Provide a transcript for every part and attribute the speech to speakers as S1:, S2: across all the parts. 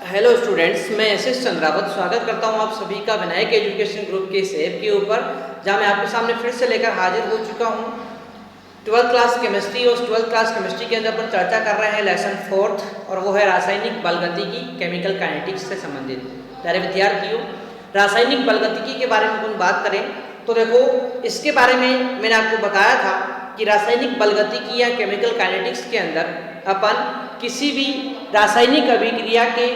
S1: Hello students, मैं SS Chandrawat स्वागत करता हूं आप सभी का विनायक एजुकेशन ग्रुप के इस ऐप के ऊपर, जहां मैं आपके सामने फिर से लेकर हाजिर हो चुका हूं। 12th क्लास केमिस्ट्री और 12th क्लास केमिस्ट्री के अंदर अपन चर्चा कर रहे हैं लेसन 4th, और वो है रासायनिक बलगतिकी, केमिकल काइनेटिक्स से संबंधित। प्यारे विद्यार्थियों, रासायनिक बलगतिकी के बारे में अपन बात करें तो देखो, इसके बारे में मैंने आपको बताया था कि रासायनिक बलगतिकी या केमिकल काइनेटिक्स के अंदर अपन किसी भी रासायनिक अभिक्रिया के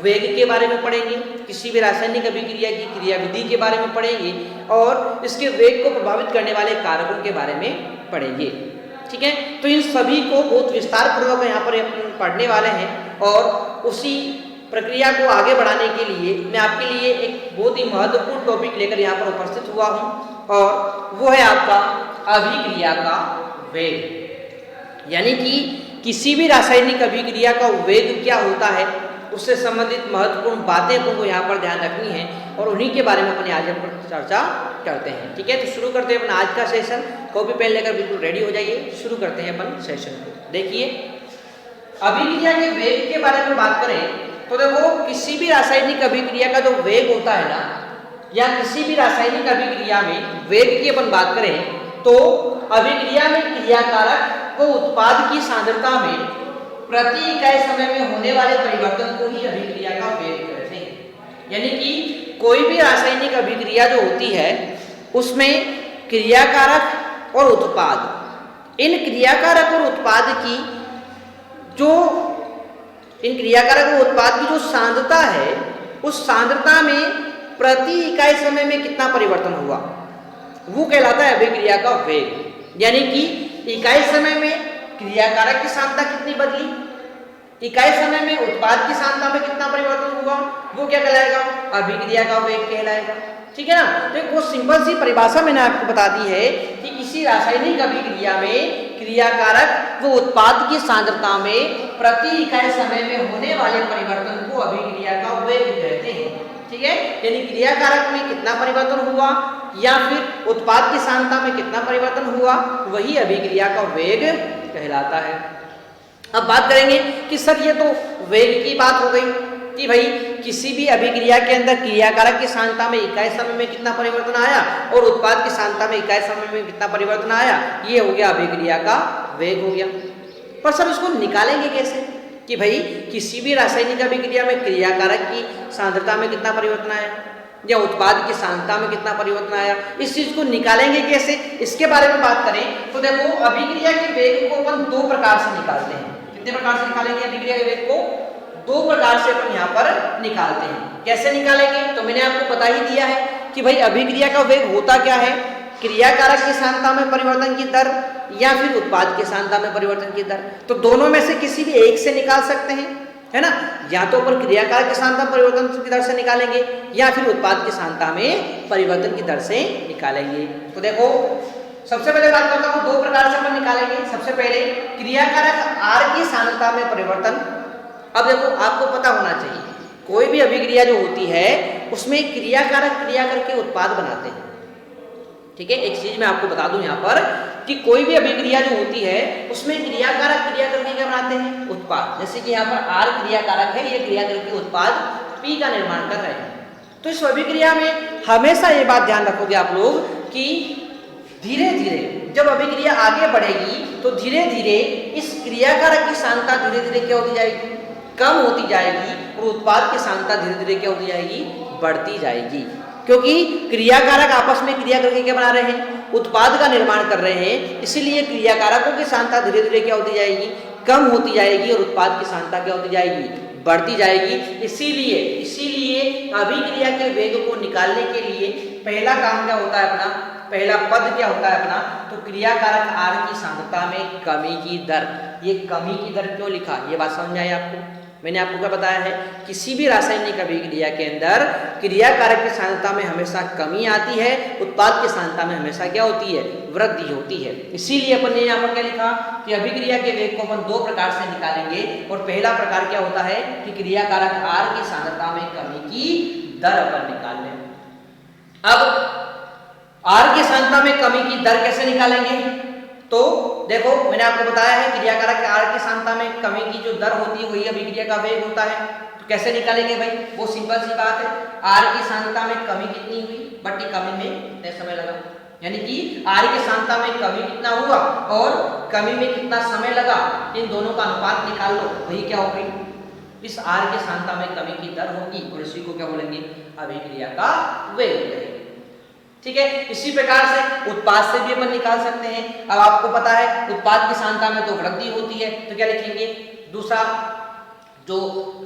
S1: वेग के बारे में पढ़ेंगे, किसी भी रासायनिक अभिक्रिया की क्रियाविधि के बारे में पढ़ेंगे और इसके वेग को प्रभावित करने वाले कारकों के बारे में पढ़ेंगे। ठीक है, तो इन सभी को बहुत विस्तार पूर्वक यहाँ पर अपन पढ़ने वाले हैं और उसी प्रक्रिया को आगे बढ़ाने के लिए मैं आपके लिए एक बहुत ही महत्वपूर्ण टॉपिक लेकर यहाँ पर उपस्थित हुआ हूँ, और वो है आपका अभिक्रिया का वेग। यानी कि किसी भी रासायनिक अभिक्रिया का वेग क्या होता है, उससे संबंधित महत्वपूर्ण बातें अपन को यहाँ पर ध्यान रखनी है और उन्हीं के बारे में अपन आज पर चर्चा करते हैं। ठीक है, तो शुरू करते हैं अपन आज का सेशन। कॉपी पेन लेकर बिल्कुल रेडी हो जाइए, शुरू करते हैं अपन सेशन को। देखिए, अभिक्रिया के वेग के बारे में बात करें तो देखो, किसी भी रासायनिक अभिक्रिया का जो वेग होता है ना, या किसी भी रासायनिक अभिक्रिया में वेग की अपन बात करें तो अभिक्रिया में क्रियाकारक को उत्पाद की सांद्रता में प्रति इकाई समय में होने वाले परिवर्तन को ही अभिक्रिया का वेग कहते हैं। यानी कि कोई भी रासायनिक अभिक्रिया जो होती है उसमें क्रियाकारक और उत्पाद, इन क्रियाकारक और उत्पाद की जो सांद्रता है, उस सांद्रता में प्रति इकाई समय में कितना परिवर्तन हुआ, वो कहलाता है अभिक्रिया का वेग। यानी कि इकाई समय में क्रियाकारक की सांद्रता कितनी बदली, इकाई समय में उत्पाद की सांद्रता में कितना परिवर्तन हुआ, वो क्या कहलाएगा, अभिक्रिया का वेग कहलाएगा। ठीक है ना। तो एक बहुत सिंपल सी परिभाषा मैंने आपको बता दी है कि किसी रासायनिक अभिक्रिया में क्रियाकारक व उत्पाद की सांद्रता में प्रति इकाई समय में होने वाले परिवर्तन को अभिक्रिया का वेग कहते हैं। ठीक है, यानी क्रियाकारक में कितना परिवर्तन हुआ या फिर उत्पाद की सांद्रता में कितना परिवर्तन हुआ, वही अभिक्रिया का वेग कहलाता है। अब बात करेंगे कि सर ये तो वेग की बात हो गई कि भाई किसी भी अभिक्रिया के अंदर क्रियाकारक की सांद्रता में इकाई समय में कितना परिवर्तन आया और उत्पाद की सांद्रता में इकाई समय में कितना परिवर्तन आया, ये हो गया अभिक्रिया का वेग हो गया। पर सर इसको निकालेंगे कैसे कि भाई किसी भी रासायनिक अभिक्रिया में क्रियाकारक की सांद्रता में कितना परिवर्तन आया या उत्पाद की सांद्रता में कितना परिवर्तन आया, इस चीज को निकालेंगे कैसे, इसके बारे में बात करें तो देखो, अभिक्रिया के वेग को अपन दो प्रकार से निकालते हैं। कितने प्रकार से निकालेंगे अभिक्रिया के वेग को? दो प्रकार से अपन यहाँ पर निकालते हैं। कैसे निकालेंगे तो मैंने आपको बता ही दिया है कि भाई अभिक्रिया का वेग होता क्या है, क्रियाकारक की सांद्रता में परिवर्तन की दर या फिर उत्पाद की सांद्रता में परिवर्तन की दर। तो दोनों में से किसी भी एक से निकाल सकते हैं, है ना। या तो अपन क्रियाकारक की सांद्रता परिवर्तन की दर से निकालेंगे या फिर उत्पाद की सांद्रता में परिवर्तन की दर से निकालेंगे। तो देखो, सबसे पहले बात करता हूँ, दो प्रकार से अपन निकालेंगे। सबसे पहले क्रियाकारक R की सांद्रता में परिवर्तन। अब देखो, आपको पता होना चाहिए कोई भी अभिक्रिया जो होती है उसमें क्रियाकारक क्रिया करके उत्पाद बनाते हैं। ठीक है, एक चीज मैं आपको बता दूं यहाँ पर कि कोई भी अभिक्रिया जो होती है उसमें क्रियाकारक क्रिया करके क्या बनाते हैं, उत्पाद। जैसे कि यहाँ पर R क्रियाकारक है, ये क्रिया करके उत्पाद P का निर्माण कर रहे हैं। तो इस अभिक्रिया में हमेशा ये बात ध्यान रखोगे आप लोग कि धीरे धीरे जब अभिक्रिया आगे बढ़ेगी तो धीरे धीरे इस क्रियाकारक की सांद्रता धीरे धीरे क्या होती जाएगी, कम होती जाएगी, और उत्पाद की सांद्रता धीरे धीरे क्या होती जाएगी, बढ़ती जाएगी। क्योंकि क्रियाकारक आपस में क्रिया करके क्या बना रहे हैं, उत्पाद का निर्माण कर रहे हैं, इसीलिए क्रियाकारकों की सांद्रता धीरे धीरे क्या होती जाएगी, कम होती जाएगी, और उत्पाद की सांद्रता क्या होती जाएगी, बढ़ती जाएगी। इसीलिए अभिक्रिया के वेग को निकालने के लिए पहला काम क्या होता है अपना, पहला पद क्या होता है अपना, तो क्रियाकारक R की सांद्रता में कमी की दर। ये कमी की दर क्यों लिखा, ये बात समझ आई आपको। मैंने आपको क्या बताया है, किसी भी रासायनिक अभिक्रिया के अंदर क्रियाकारक की सांद्रता में हमेशा कमी आती है, उत्पाद की सांद्रता में हमेशा क्या होती है, वृद्धि होती है। इसीलिए अपन ने यहाँ पर क्या लिखा कि अभिक्रिया के वेग को अपन दो प्रकार से निकालेंगे, और पहला प्रकार क्या होता है कि क्रियाकारक R की सांद्रता में कमी की दर अपन निकाल लें। अब R की सांद्रता में कमी की दर कैसे निकालेंगे, तो देखो मैंने आपको बताया है क्रियाकारक आर की सांद्रता में कमी की जो दर होती है वही अभिक्रिया का वेग होता है। तो कैसे निकालेंगे भाई, वो सिंपल सी बात है, आर की सांद्रता में कमी कितनी हुई बटी कमी में कितने समय लगा, यानी कि आर की सांद्रता में कमी कितना हुआ और कमी में कितना समय लगा, इन दोनों का अनुपात निकाल लो, वही क्या होगी, इस आर की सांद्रता में कमी की दर होगी और इसी को क्या बोलेंगे, अभिक्रिया का वेग बोलेंगे। ठीक है, इसी प्रकार से उत्पाद से भी अपन निकाल सकते हैं। अब आपको पता है उत्पाद की सांद्रता में तो वृद्धि होती है, तो क्या लिखेंगे, दूसरा जो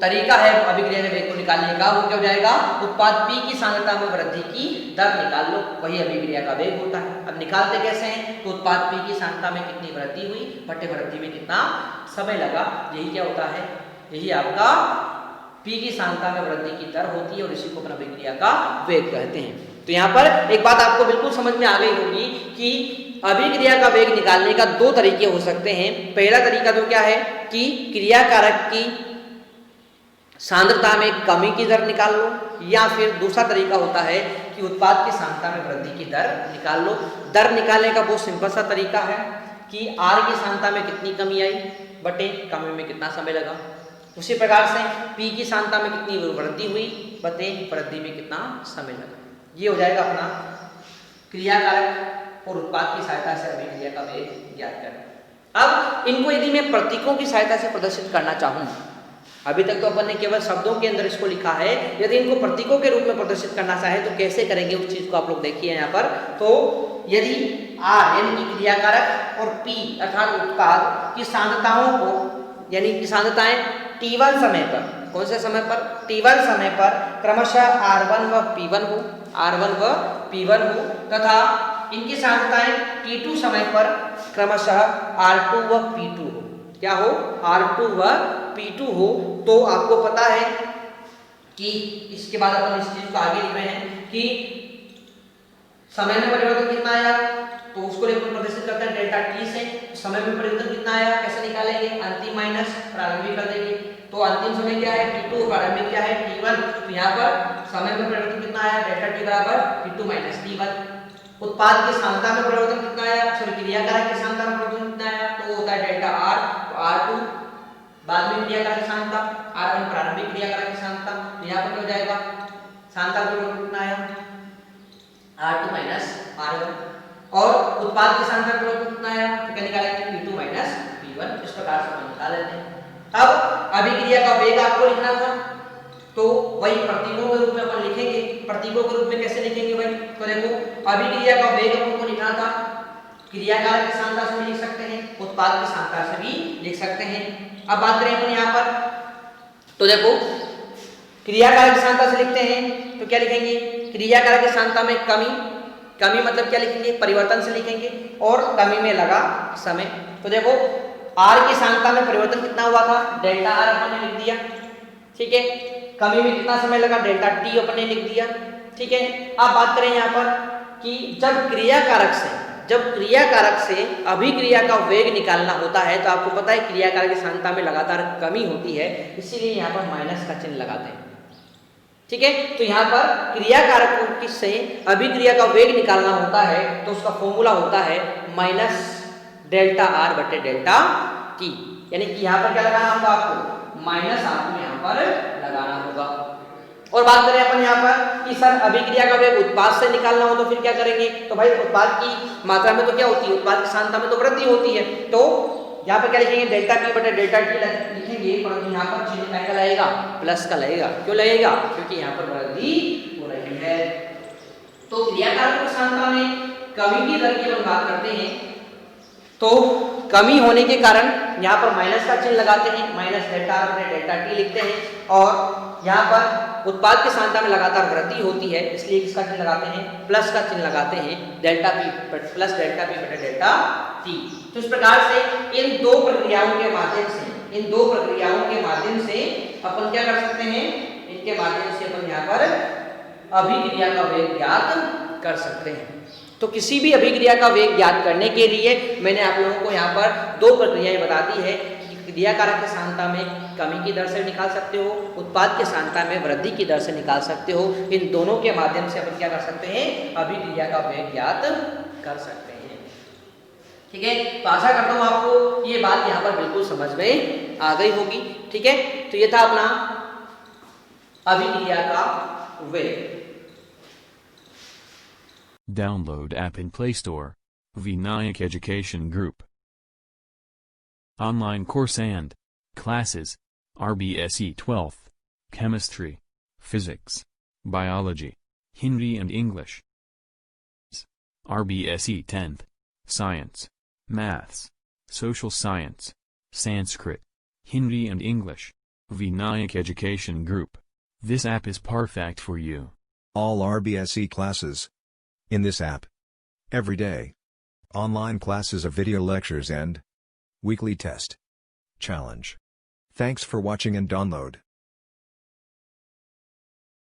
S1: तरीका है अभिक्रिया के वेग को निकालने का वो क्या हो जाएगा, उत्पाद P की सांद्रता में वृद्धि की दर निकाल लो, वही अभिक्रिया का वेग होता है। अब निकालते कैसे हैं, तो उत्पाद P की सांद्रता में कितनी वृद्धि हुई बटे वृद्धि में कितना समय लगा, यही क्या होता है, यही आपका P की सांद्रता में वृद्धि की दर होती है और इसी को अपन अभिक्रिया का वेग कहते हैं। तो यहाँ पर एक बात आपको बिल्कुल समझ में आ गई होगी कि अभिक्रिया का वेग निकालने का दो तरीके हो सकते हैं। पहला तरीका तो क्या है कि क्रियाकारक की सांद्रता में कमी की दर निकाल लो, या फिर दूसरा तरीका होता है कि उत्पाद की सांद्रता में वृद्धि की दर निकाल लो। दर निकालने का बहुत सिंपल सा तरीका है कि आर की सांद्रता में कितनी कमी आई बटे कमी में कितना समय लगा, उसी प्रकार से P की सांद्रता में कितनी वृद्धि हुई बटे वृद्धि में कितना समय लगा। ये हो जाएगा अपना क्रियाकारक और उत्पाद की सहायता से अभिक्रिया का वेग ज्ञात करें। अब इनको यदि मैं प्रतीकों की सहायता से प्रदर्शित करना चाहूँ, अभी तक तो अपन ने केवल शब्दों के अंदर इसको लिखा है, यदि इनको प्रतीकों के रूप में प्रदर्शित करना चाहे तो कैसे करेंगे उस चीज को आप लोग देखिए यहाँ पर। तो यदि R यानी कि क्रियाकारक और P अर्थात उत्पाद की सांद्रताओं को, यानी कि सांद्रताएं T1 समय पर, कौन से समय पर, T1 समय पर क्रमशः R1 व P1 हो, R1 व P1 हो, तथा इनकी सांद्रताएं T2 समय पर क्रमशः R2 व P2 हो, क्या हो, R2 व P2 हो, तो आपको पता है कि इसके बाद अपन इस चीज को आगे लिख रहे हैं कि समय में परिवर्तन कितना आया, तो उसको लेकर प्रदर्शित करते हैं डेल्टा T से। समय में परिवर्तन कितना आया कैसे निकालेंगे, अंतिम माइनस प्रारंभिक कर देंगे, तो अंतिम समय क्या है T2, प्रारंभिक क्या है T1, तो यहाँ पर समय में परिवर्तन कितना आया डेल्टा T बराबर T2 माइनस T1। उत्पाद की सांद्रता में परिवर्तन कितना आया, सॉरी क्रियाकारक की सांद्रता में परिवर्तन कितना आया, तो होता है डेल्टा R, तो R2 बाद में क्रियाकारक की सांद्रता, R1 प्रारंभिक क्रियाकारक की सांद्रता, तो यहाँ पर क्या हो जाएगा, सांद्रता में परिवर्तन कितना आया R2 माइनस R1, और उत्पाद की सांद्रता में परिवर्तन कितना आया, तो क्या निकालेंगे P2 माइनस P1, इस प्रकार से हम निकाल लेते हैं। अब अभिक्रिया का वेग आपको लिखना था, तो वही प्रतीकों के रूप में अपन लिखेंगे। प्रतीकों के रूप में कैसे लिखेंगे भाई, तो देखो अभिक्रिया का वेग अपन को लिखना था, क्रियाकारक की सांद्रता से भी लिख सकते हैं, उत्पाद की सांद्रता से भी लिख सकते हैं। अब बात करें अपन यहाँ पर, तो देखो क्रियाकारक की सांद्रता से लिखते हैं तो क्या लिखेंगे, क्रियाकारक की सांद्रता में कमी, कमी मतलब क्या लिखेंगे, परिवर्तन से लिखेंगे, और कमी में लगा समय। तो देखो R की सांद्रता में परिवर्तन कितना हुआ था, डेल्टा R अपन ने लिख दिया, ठीक है, कमी में कितना समय लगा डेल्टा T अपन ने लिख दिया, ठीक है। अब बात करें यहाँ पर कि जब क्रियाकारक से अभिक्रिया का वेग निकालना होता है, तो आपको पता है क्रियाकारक की सांद्रता में लगातार कमी होती है, इसीलिए यहाँ पर माइनस का चिन्ह लगाते हैं, ठीक है। तो यहाँ पर क्रियाकारक से अभिक्रिया का वेग निकालना होता है, तो उसका फॉर्मूला होता है माइनस डेल्टा R बटे डेल्टा T, यानी कि यहाँ पर क्या लगाना होगा आपको, माइनस आपको यहाँ पर लगाना होगा। और बात करें अपन यहाँ पर कि सर अभिक्रिया का वेग उत्पाद से निकालना हो तो फिर क्या करेंगे, तो भाई उत्पाद की मात्रा में तो क्या होती है, उत्पाद की सांद्रता में तो वृद्धि होती है, तो यहाँ पर क्या लिखेंगे, डेल्टा P बटे डेल्टा T लिखेंगे, परंतु यहाँ पर चिन्ह क्या लगेगा, प्लस का लगेगा। क्यों लगेगा, क्योंकि यहाँ पर वृद्धि हो रही है। तो क्रियाकारक की सांद्रता में कमी की दर की हम बात करते हैं, तो कमी होने के कारण यहाँ पर माइनस का चिन्ह लगाते हैं, माइनस डेल्टा R बटे डेल्टा T लिखते हैं, और यहाँ पर उत्पाद की सांद्रता में लगातार वृद्धि होती है, इसलिए किसका चिन्ह लगाते हैं, प्लस का चिन्ह लगाते हैं, delta P plus delta P बटे डेल्टा T। तो इस प्रकार से इन दो प्रक्रियाओं के माध्यम से अपन क्या कर सकते हैं, इनके माध्यम से अपन यहाँ पर अभिक्रिया का वेग ज्ञात कर सकते हैं। तो किसी भी अभिक्रिया का वेग ज्ञात करने के लिए मैंने आप लोगों को यहाँ पर दो प्रक्रियाएं बता दी है कि क्रियाकारक की सांद्रता में कमी की दर से निकाल सकते हो, उत्पाद की सांद्रता में वृद्धि की दर से निकाल सकते हो। इन दोनों के माध्यम से अपन क्या कर सकते हैं, अभिक्रिया का वेग ज्ञात कर सकते हैं। ठीक है, तो आशा करता हूँ आपको ये बात यहाँ पर बिल्कुल समझ में आ गई होगी। ठीक है, तो ये था अपना अभिक्रिया का वेग।
S2: Download app in Play Store. Vinayak Education Group. Online course and classes. RBSE 12th. Chemistry, Physics, Biology, Hindi and English. RBSE 10th. Science, Maths, Social Science, Sanskrit, Hindi and English. Vinayak Education Group. This app is perfect for you.
S3: All RBSE classes in this app. Every day. Online classes of video lectures and weekly test challenge. Thanks for watching and download.